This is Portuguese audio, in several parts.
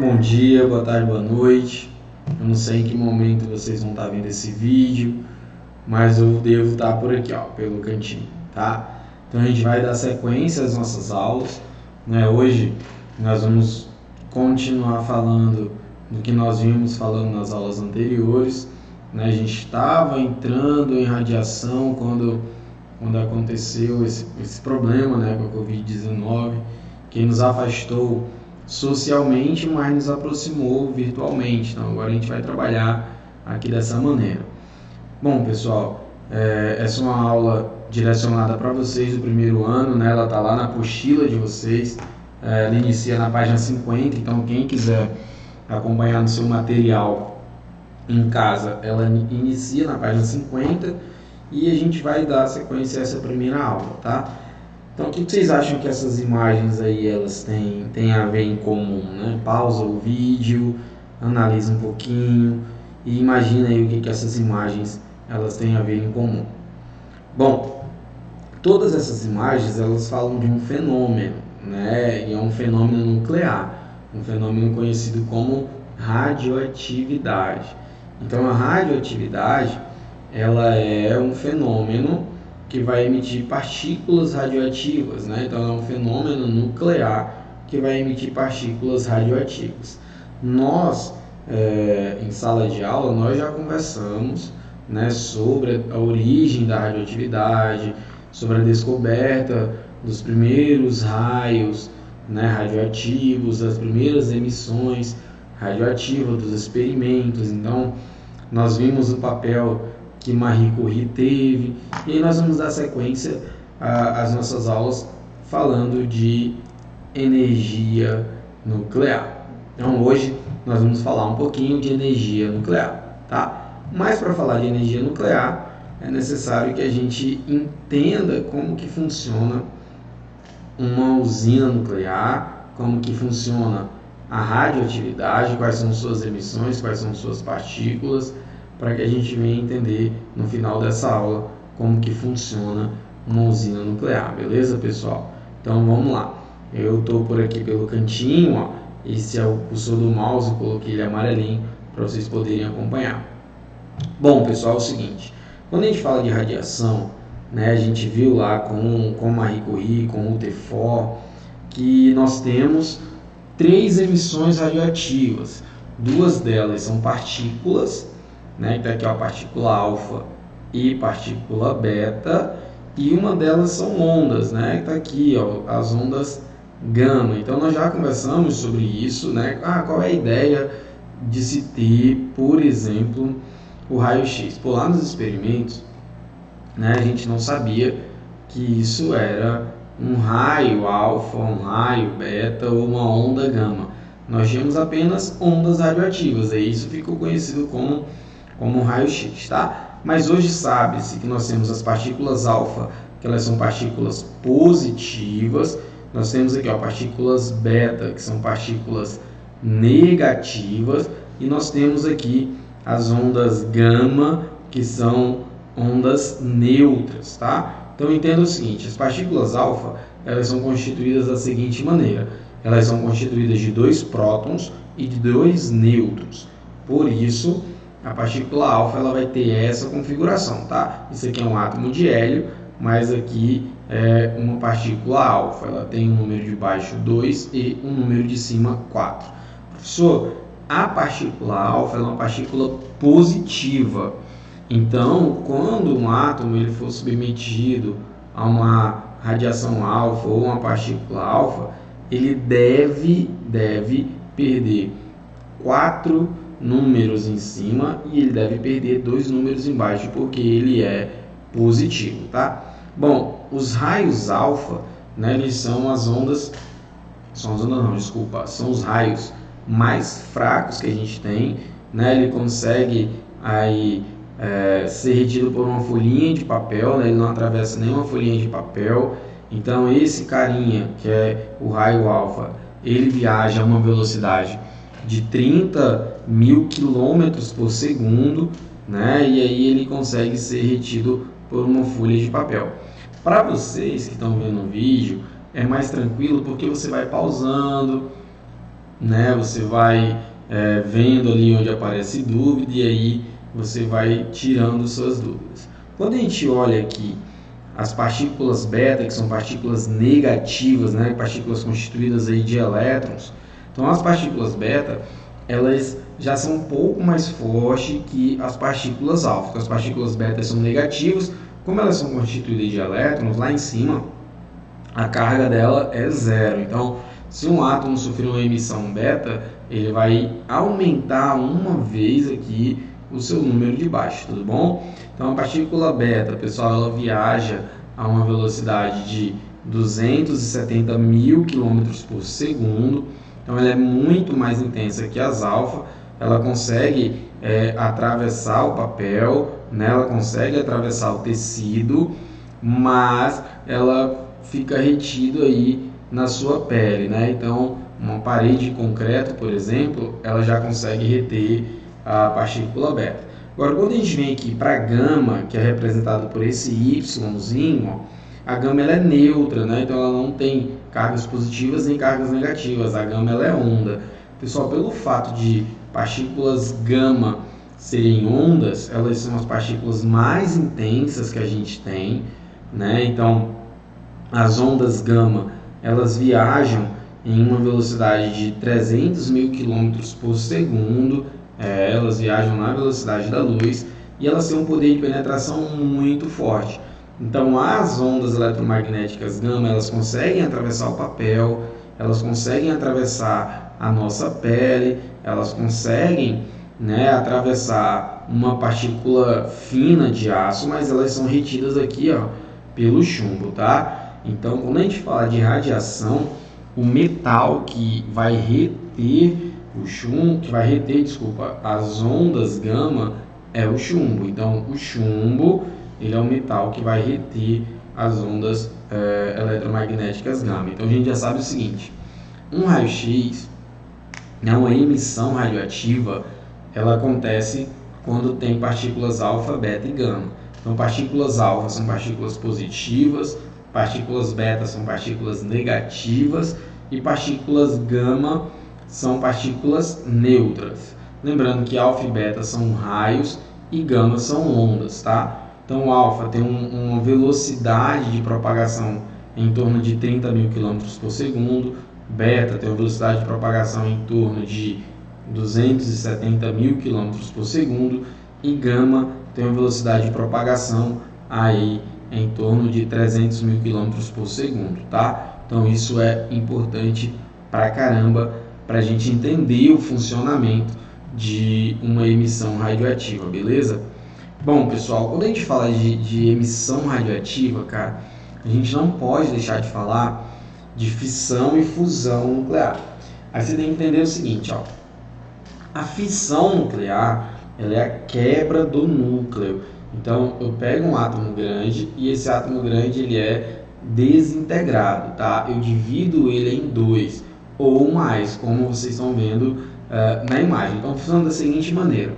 bom dia, boa tarde, boa noite. Eu não sei em que momento vocês vão estar vendo esse vídeo, mas eu devo estar por aqui, pelo cantinho, tá? Então a gente vai dar sequência às nossas aulas, né? Hoje nós vamos continuar falando do que nós vimos falando nas aulas anteriores, né? A gente estava entrando em radiação quando aconteceu esse problema, né, com a Covid-19, que nos afastou socialmente, mas nos aproximou virtualmente. Então agora a gente vai trabalhar aqui dessa maneira. Bom, pessoal, essa é uma aula direcionada para vocês do primeiro ano, né? Ela está lá na apostila de vocês, ela inicia na página 50, então quem quiser acompanhar no seu material em casa, ela inicia na página 50 e a gente vai dar sequência a essa primeira aula, tá? Então, o que vocês acham que essas imagens aí elas têm a ver em comum, né? Pausa o vídeo, analisa um pouquinho e imagina aí o que essas imagens elas têm a ver em comum. Bom, todas essas imagens elas falam de um fenômeno, né? E é um fenômeno nuclear, um fenômeno conhecido como radioatividade. Então, a radioatividade ela é um fenômeno que vai emitir partículas radioativas, né? Então é um fenômeno nuclear que vai emitir partículas radioativas. Nós, em sala de aula, nós já conversamos, né, sobre a origem da radioatividade, sobre a descoberta dos primeiros raios, né, radioativos, das primeiras emissões radioativas, dos experimentos. Então, nós vimos o papel que Marie Curie teve, e aí nós vamos dar sequência às nossas aulas falando de energia nuclear. Então hoje nós vamos falar um pouquinho de energia nuclear, tá? Mas para falar de energia nuclear é necessário que a gente entenda como que funciona uma usina nuclear, como que funciona a radioatividade, quais são suas emissões, quais são suas partículas, para que a gente venha entender no final dessa aula como que funciona uma usina nuclear, beleza, pessoal? Então vamos lá. Eu estou por aqui pelo cantinho, esse é o cursor do mouse, eu coloquei ele amarelinho para vocês poderem acompanhar. Bom, pessoal, é o seguinte, quando a gente fala de radiação, né, a gente viu lá com Marie Curie, com Rutherford, que nós temos 3 emissões radioativas. 2 delas são partículas, né? Então aqui a partícula alfa e partícula beta, e uma delas são ondas, né? Está aqui, as ondas gama. Então nós já conversamos sobre isso, né? Qual é a ideia de se ter, por exemplo, o raio-x? Por lá nos experimentos, né, a gente não sabia que isso era um raio alfa, um raio beta ou uma onda gama. Nós tínhamos apenas ondas radioativas, e isso ficou conhecido como raio-x, tá? Mas hoje sabe-se que nós temos as partículas alfa, que elas são partículas positivas. Nós temos aqui partículas beta, que são partículas negativas. E nós temos aqui as ondas gama, que são ondas neutras, tá? Então entenda o seguinte, as partículas alfa, elas são constituídas da seguinte maneira. Elas são constituídas de 2 prótons e de 2 nêutrons. Por isso, a partícula alfa ela vai ter essa configuração, tá? Isso aqui é um átomo de hélio, mas aqui é uma partícula alfa. Ela tem um número de baixo 2 e um número de cima 4. Professor, a partícula alfa é uma partícula positiva. Então, quando um átomo ele for submetido a uma radiação alfa ou uma partícula alfa, ele deve perder 4 números em cima e ele deve perder 2 números embaixo, porque ele é positivo, tá? Bom, os raios alfa, né, eles são as ondas, são os raios mais fracos que a gente tem, né? Ele consegue aí ser retido por uma folhinha de papel, né? Ele não atravessa nenhuma folhinha de papel. Então esse carinha, que é o raio alfa, ele viaja a uma velocidade de 30.000 km por segundo, né? E aí ele consegue ser retido por uma folha de papel. Para vocês que estão vendo o vídeo, é mais tranquilo porque você vai pausando, né? Você vai vendo ali onde aparece dúvida e aí você vai tirando suas dúvidas. Quando a gente olha aqui as partículas beta, que são partículas negativas, né? Partículas constituídas aí de elétrons, então as partículas beta, elas já são um pouco mais fortes que as partículas alfa. As partículas beta são negativas, como elas são constituídas de elétrons, lá em cima a carga dela é zero. Então, se um átomo sofrer uma emissão beta, ele vai aumentar uma vez aqui o seu número de baixo, tudo bom? Então, a partícula beta, pessoal, ela viaja a uma velocidade de 270 mil km por segundo. Então, ela é muito mais intensa que as alfa. Ela consegue atravessar o papel, né? Ela consegue atravessar o tecido, mas ela fica retido aí na sua pele, né? Então, uma parede de concreto, por exemplo, ela já consegue reter a partícula beta. Agora, quando a gente vem aqui para a gama, que é representado por esse Yzinho, ó, a gama ela é neutra, né? Então ela não tem cargas positivas nem cargas negativas. A gama ela é onda. Pessoal, pelo fato de partículas gama serem ondas, elas são as partículas mais intensas que a gente tem, né? Então, as ondas gama, elas viajam em uma velocidade de 300 mil km por segundo, elas viajam na velocidade da luz e elas têm um poder de penetração muito forte. Então, as ondas eletromagnéticas gama, elas conseguem atravessar o papel, elas conseguem atravessar a nossa pele, elas conseguem, né, atravessar uma partícula fina de aço, mas elas são retidas aqui, ó, pelo chumbo, tá? Então, quando a gente fala de radiação, o metal que vai reter o chumbo, as ondas gama é o chumbo. Então, o chumbo, ele é um metal que vai reter as ondas eletromagnéticas gama. Então, a gente já sabe o seguinte: um raio-x, uma emissão radioativa, ela acontece quando tem partículas alfa, beta e gama. Então, partículas alfa são partículas positivas, partículas beta são partículas negativas e partículas gama são partículas neutras. Lembrando que alfa e beta são raios e gama são ondas, tá? Então, alfa tem uma velocidade de propagação em torno de 30 mil km por segundo, beta tem uma velocidade de propagação em torno de 270 mil km por segundo e gama tem uma velocidade de propagação aí em torno de 300 mil km por segundo, tá? Então isso é importante pra caramba para a gente entender o funcionamento de uma emissão radioativa, beleza? Bom, pessoal, quando a gente fala de emissão radioativa, cara, a gente não pode deixar de falar de fissão e fusão nuclear. Aí você tem que entender o seguinte, ó. A fissão nuclear, ela é a quebra do núcleo. Então, eu pego um átomo grande e esse átomo grande ele é desintegrado, tá? Eu divido ele em dois ou mais, como vocês estão vendo na imagem. Então, funciona da seguinte maneira.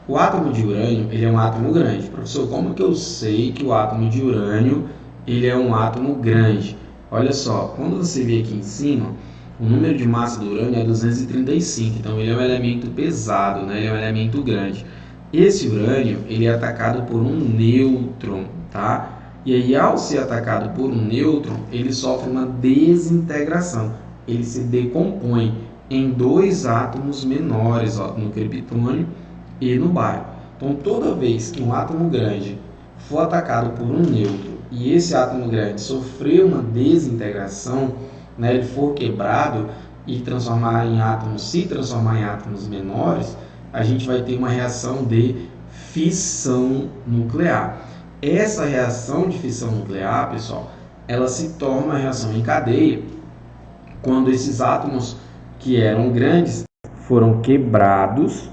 O átomo de urânio, ele é um átomo grande. Professor, como que eu sei que o átomo de urânio ele é um átomo grande? Olha só, quando você vê aqui em cima, o número de massa do urânio é 235, então ele é um elemento pesado, né? Ele é um elemento grande. Esse urânio, ele é atacado por um nêutron, tá? E aí, ao ser atacado por um nêutron, ele sofre uma desintegração. Ele se decompõe em dois átomos menores, ó, no criptônio e no bário. Então, toda vez que um átomo grande for atacado por um nêutron e esse átomo grande sofrer uma desintegração, né, ele for quebrado e se transformar em átomos menores, a gente vai ter uma reação de fissão nuclear. Essa reação de fissão nuclear, pessoal, ela se torna uma reação em cadeia quando esses átomos que eram grandes foram quebrados,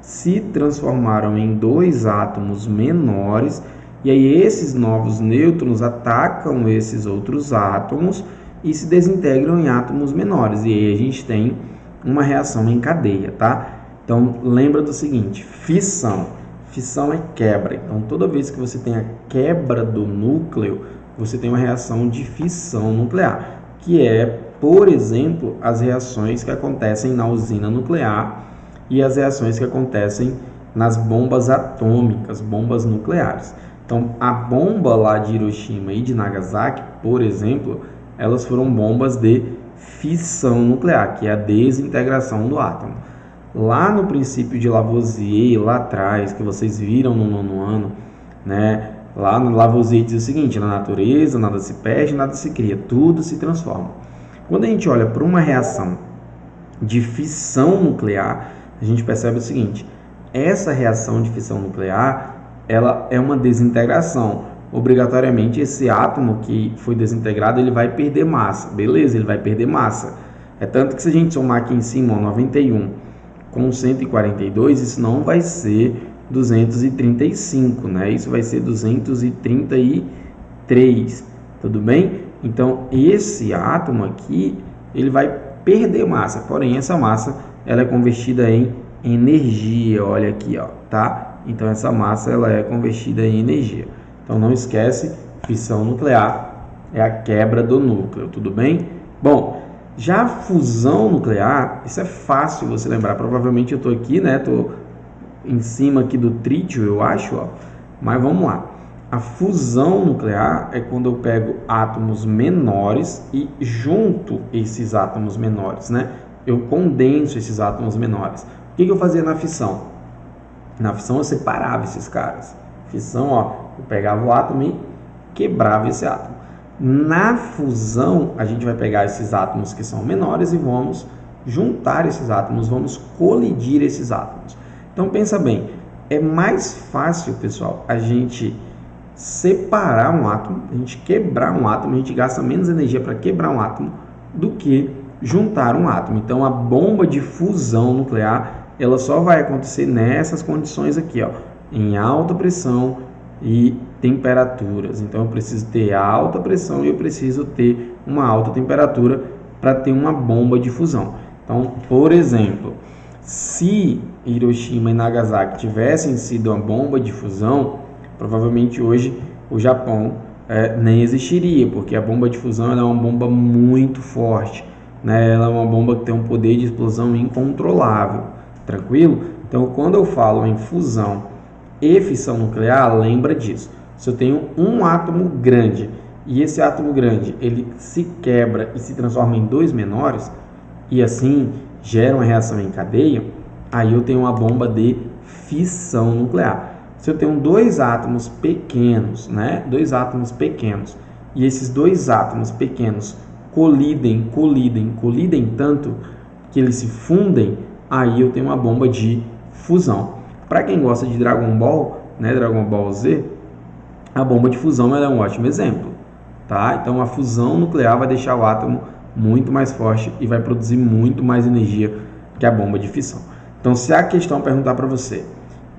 se transformaram em dois átomos menores, e aí esses novos nêutrons atacam esses outros átomos e se desintegram em átomos menores, e aí a gente tem uma reação em cadeia, tá? Então, lembra do seguinte, fissão é quebra, então toda vez que você tem a quebra do núcleo, você tem uma reação de fissão nuclear, que é por exemplo, as reações que acontecem na usina nuclear e as reações que acontecem nas bombas atômicas, bombas nucleares. Então, a bomba lá de Hiroshima e de Nagasaki, por exemplo, elas foram bombas de fissão nuclear, que é a desintegração do átomo. Lá no princípio de Lavoisier, lá atrás, que vocês viram no 9º ano, né? Lá no Lavoisier diz o seguinte: na natureza nada se perde, nada se cria, tudo se transforma. Quando a gente olha para uma reação de fissão nuclear, a gente percebe o seguinte: essa reação de fissão nuclear, ela é uma desintegração. Obrigatoriamente esse átomo que foi desintegrado, ele vai perder massa. Beleza, ele vai perder massa. É tanto que se a gente somar aqui em cima, ó, 91 com 142, isso não vai ser 235, né? Isso vai ser 233, tudo bem? Então, esse átomo aqui, ele vai perder massa, porém essa massa, ela é convertida em energia, olha aqui, ó, tá? Então, essa massa, ela é convertida em energia. Então, não esquece, fissão nuclear é a quebra do núcleo, tudo bem? Bom, já a fusão nuclear, isso é fácil você lembrar. Provavelmente eu estou aqui, né? Estou em cima aqui do trítio, eu acho, ó. Mas vamos lá. A fusão nuclear é quando eu pego átomos menores e junto esses átomos menores, né? Eu condenso esses átomos menores. O que eu fazia na fissão? Na fissão eu separava esses caras. Fissão, ó, eu pegava o átomo e quebrava esse átomo. Na fusão, a gente vai pegar esses átomos que são menores e vamos juntar esses átomos, vamos colidir esses átomos. Então, pensa bem, é mais fácil, pessoal, a gente separar um átomo, a gente quebrar um átomo, a gente gasta menos energia para quebrar um átomo do que juntar um átomo. Então, a bomba de fusão nuclear, ela só vai acontecer nessas condições aqui, ó, em alta pressão e temperaturas. Então, eu preciso ter alta pressão e eu preciso ter uma alta temperatura para ter uma bomba de fusão. Então, por exemplo, se Hiroshima e Nagasaki tivessem sido uma bomba de fusão, provavelmente hoje o Japão nem existiria, porque a bomba de fusão ela é uma bomba muito forte, né? Ela é uma bomba que tem um poder de explosão incontrolável, tranquilo? Então, quando eu falo em fusão e fissão nuclear, lembra disso. Se eu tenho um átomo grande e esse átomo grande ele se quebra e se transforma em dois menores e assim gera uma reação em cadeia, aí eu tenho uma bomba de fissão nuclear. Se eu tenho dois átomos pequenos, né? Dois átomos pequenos e esses dois átomos pequenos colidem tanto que eles se fundem, aí eu tenho uma bomba de fusão. Para quem gosta de Dragon Ball, né, Dragon Ball Z, a bomba de fusão ela é um ótimo exemplo, tá? Então a fusão nuclear vai deixar o átomo muito mais forte e vai produzir muito mais energia que a bomba de fissão. Então, se a questão perguntar para você,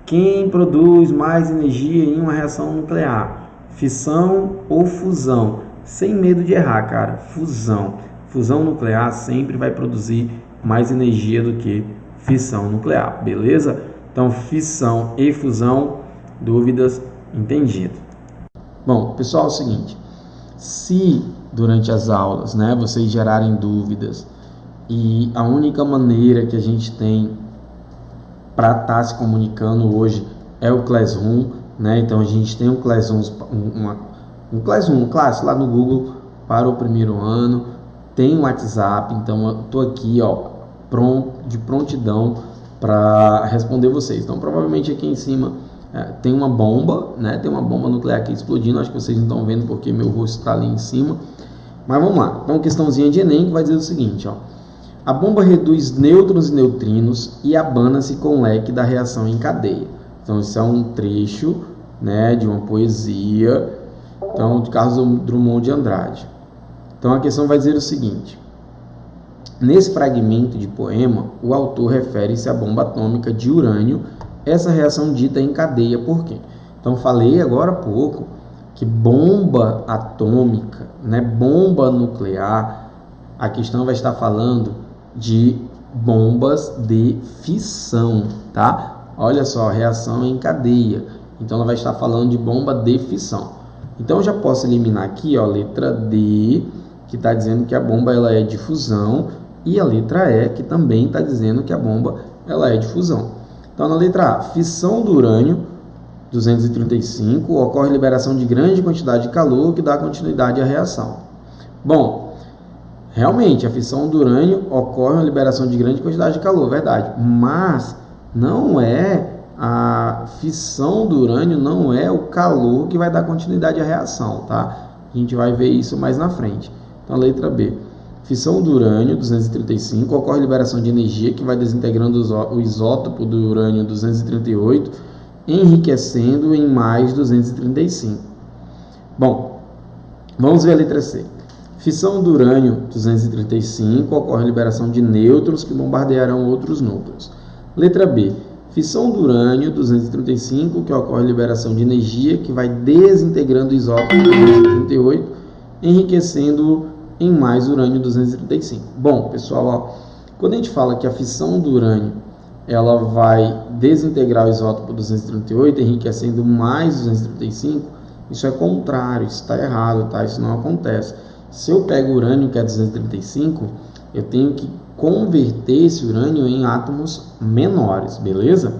quem produz mais energia em uma reação nuclear, fissão ou fusão? Sem medo de errar, cara, fusão. Fusão nuclear sempre vai produzir mais energia do que fissão nuclear, beleza? Então, fissão e fusão, dúvidas, entendido. Bom, pessoal, é o seguinte, se durante as aulas, né, vocês gerarem dúvidas e a única maneira que a gente tem para estar se comunicando hoje é o Classroom, né? Então a gente tem um Classroom, um Classroom clássico lá no Google para o primeiro ano, tem um WhatsApp, então eu tô aqui, ó, de prontidão para responder vocês. Então provavelmente aqui em cima tem uma bomba, né? Tem uma bomba nuclear aqui explodindo, acho que vocês não estão vendo porque meu rosto está ali em cima. Mas vamos lá, então questãozinha de Enem que vai dizer o seguinte, ó. A bomba reduz nêutrons e neutrinos e abana-se com o leque da reação em cadeia. Então isso é um trecho, né, de uma poesia, então, de Carlos Drummond de Andrade. Então a questão vai dizer o seguinte: nesse fragmento de poema, o autor refere-se à bomba atômica de urânio, essa reação dita em cadeia por quê? Então falei agora há pouco que bomba atômica, né, bomba nuclear, a questão vai estar falando de bombas de fissão, tá? Olha só, reação em cadeia. Então ela vai estar falando de bomba de fissão. Então eu já posso eliminar aqui, ó, letra D, que está dizendo que a bomba ela é de fusão, e a letra E, que também está dizendo que a bomba ela é de fusão. Então, na letra A, fissão do urânio 235, ocorre liberação de grande quantidade de calor que dá continuidade à reação. Bom, realmente, a fissão do urânio ocorre uma liberação de grande quantidade de calor, verdade. Mas não é a fissão do urânio, não é o calor que vai dar continuidade à reação, tá? A gente vai ver isso mais na frente. Então, a letra B. Fissão do urânio 235, ocorre liberação de energia que vai desintegrando o isótopo do urânio 238, enriquecendo em mais 235. Bom, vamos ver a letra C. Fissão do urânio 235, ocorre liberação de nêutrons que bombardearão outros núcleos. Letra B. Fissão do urânio 235, que ocorre liberação de energia que vai desintegrando o isótopo 238, enriquecendo em mais urânio 235. Bom, pessoal, ó, quando a gente fala que a fissão do urânio ela vai desintegrar o isótopo 238, enriquecendo mais 235, isso é contrário, isso está errado, tá? Isso não acontece. Se eu pego o urânio, que é 235, eu tenho que converter esse urânio em átomos menores, beleza?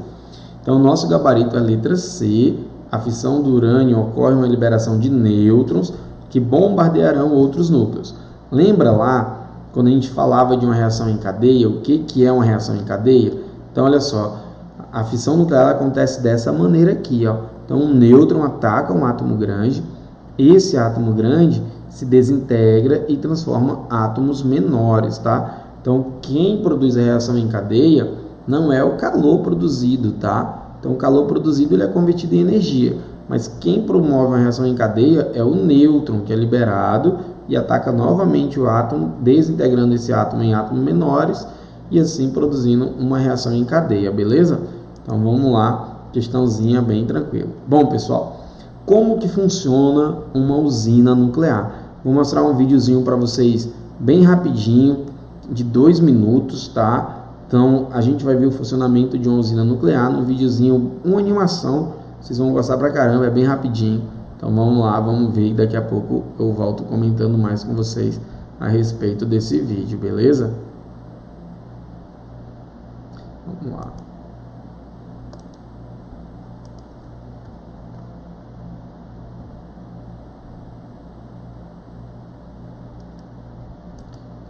Então, o nosso gabarito é a letra C. A fissão do urânio ocorre uma liberação de nêutrons que bombardearão outros núcleos. Lembra lá, quando a gente falava de uma reação em cadeia, o que é uma reação em cadeia? Então, olha só, a fissão nuclear acontece dessa maneira aqui, ó. Então, um nêutron ataca um átomo grande, esse átomo grande se desintegra e transforma átomos menores, tá? Então, quem produz a reação em cadeia não é o calor produzido, tá? Então, o calor produzido ele é convertido em energia, mas quem promove uma reação em cadeia é o nêutron, que é liberado e ataca novamente o átomo, desintegrando esse átomo em átomos menores e assim produzindo uma reação em cadeia, beleza? Então, vamos lá, questãozinha bem tranquila. Bom, pessoal, como que funciona uma usina nuclear? Vou mostrar um videozinho para vocês bem rapidinho, de 2 minutos, tá? Então, a gente vai ver o funcionamento de uma usina nuclear no videozinho, uma animação, vocês vão gostar pra caramba, é bem rapidinho. Então, vamos lá, vamos ver, daqui a pouco eu volto comentando mais com vocês a respeito desse vídeo, beleza? Vamos lá.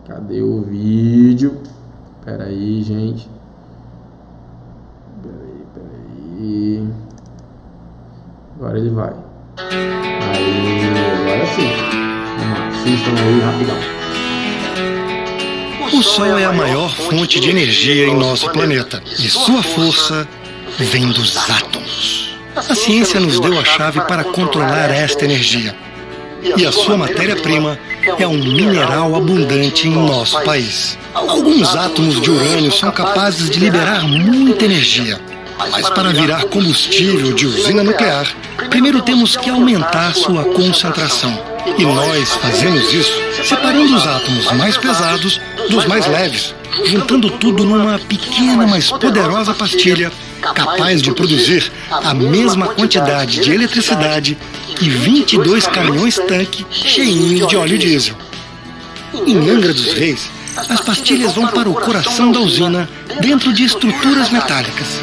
Cadê o vídeo? Pera aí, gente. Peraí. Agora ele vai. Aí, agora sim. Vamos lá, assistam aí rapidão. O Sol é a maior fonte de energia em nosso planeta e sua força vem dos átomos. A ciência nos deu a chave para controlar esta energia. E a sua matéria-prima é um mineral abundante em nosso país. Alguns átomos de urânio são capazes de liberar muita energia. Mas para virar combustível de usina nuclear, primeiro temos que aumentar sua concentração. E nós fazemos isso separando os átomos mais pesados dos mais leves, juntando tudo numa pequena, mas poderosa pastilha, capaz de produzir a mesma quantidade de eletricidade que 22 caminhões-tanque cheinhos de óleo diesel. Em Angra dos Reis, as pastilhas vão para o coração da usina, dentro de estruturas metálicas.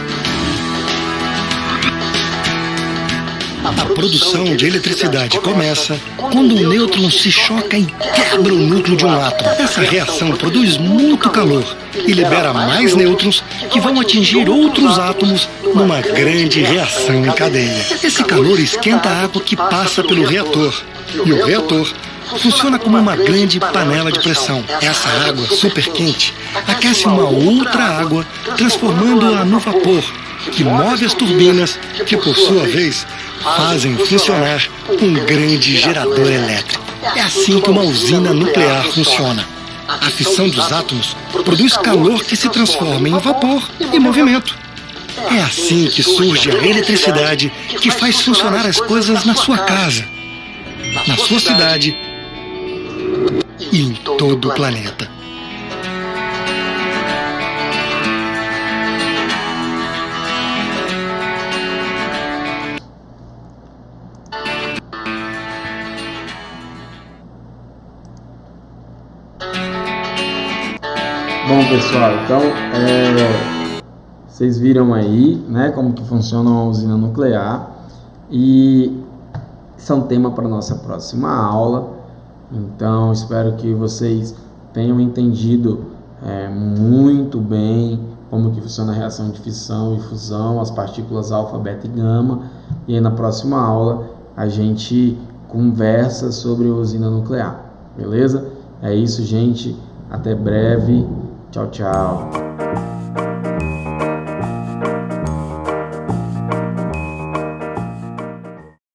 A produção de eletricidade começa quando um nêutron se choca e quebra o núcleo de um átomo. Essa reação produz muito calor e libera mais nêutrons que vão atingir outros átomos numa grande reação em cadeia. Esse calor esquenta a água que passa pelo reator, e o reator funciona como uma grande panela de pressão. Essa água super quente aquece uma outra água, transformando-a no vapor, que move as turbinas, que por sua vez fazem funcionar um grande gerador elétrico. É assim que uma usina nuclear funciona. A fissão dos átomos produz calor que se transforma em vapor e movimento. É assim que surge a eletricidade que faz funcionar as coisas na sua casa, na sua cidade e em todo o planeta. Bom, pessoal, então vocês viram aí, né, como que funciona uma usina nuclear, e isso é um tema para nossa próxima aula. Então espero que vocês tenham entendido muito bem como que funciona a reação de fissão e fusão, as partículas alfa, beta e gama, e aí na próxima aula a gente conversa sobre a usina nuclear, beleza? É isso, gente, até breve, tchau, tchau.